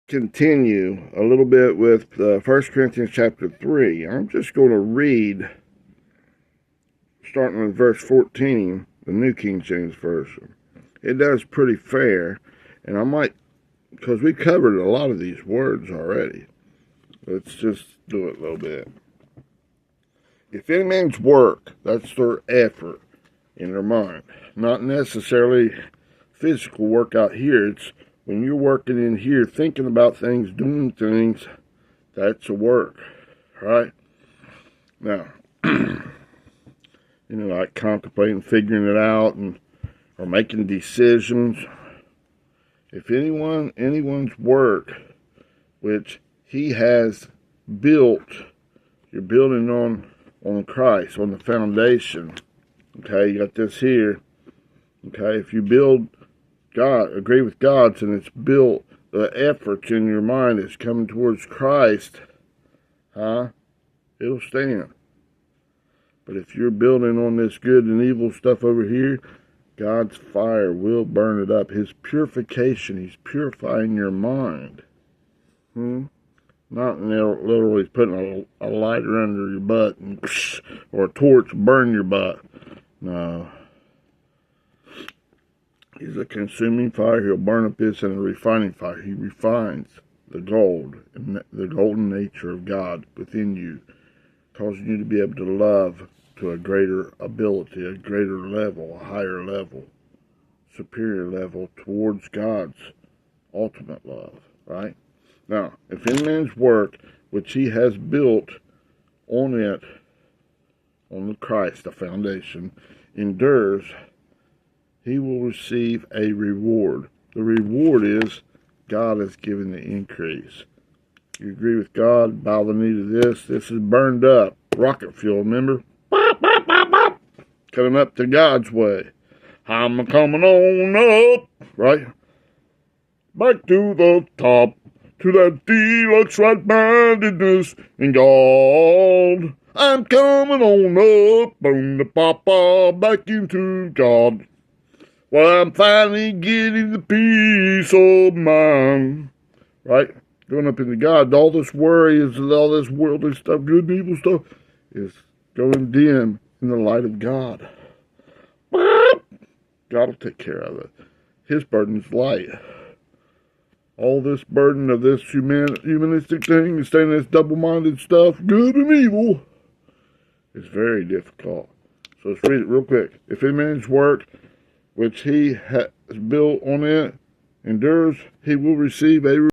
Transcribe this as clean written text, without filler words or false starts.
continue a little bit with 1 Corinthians chapter 3. I'm just going to read, starting with verse 14, the New King James Version. It does pretty fair, and I might, because we covered a lot of these words already. Let's just do it a little bit. If any man's work, that's their effort in their mind. Not necessarily physical work out here. It's when you're working in here, thinking about things, doing things, that's a work, right? Now, like contemplating, figuring it out, or making decisions. If anyone's work, which he has built, you're building on Christ, on the foundation. Okay, you got this here. Okay, if you build God, agree with God, and it's built, the efforts in your mind is coming towards Christ, it'll stand. But if you're building on this good and evil stuff over here, God's fire will burn it up. His purification, He's purifying your mind. Not literally putting a lighter under your butt or a torch burn your butt. No. He's a consuming fire. He'll burn up this in a refining fire. He refines the gold and the golden nature of God within you, causing you to be able to love to a greater ability, a greater level, a higher level, superior level towards God's ultimate love, right? Now, if any man's work which he has built on it, on the Christ, the foundation, endures, he will receive a reward. The reward is God has given the increase. You agree with God, bow the knee to this. This is burned up. Rocket fuel, remember? Coming up to God's way. I'm coming on up, right? Back to the top, to that deluxe right-mindedness in God. I'm coming on up, boom the papa, back into God. Well, I'm finally getting the peace of mind, right? Going up into God. All this worry is all this worldly stuff, good and evil stuff, is going dim in the light of God. God will take care of it. His burden's light. All this burden of this humanistic thing, saying this double-minded stuff, good and evil, is very difficult. So let's read it real quick. If any man's work which he has built on it endures, he will receive a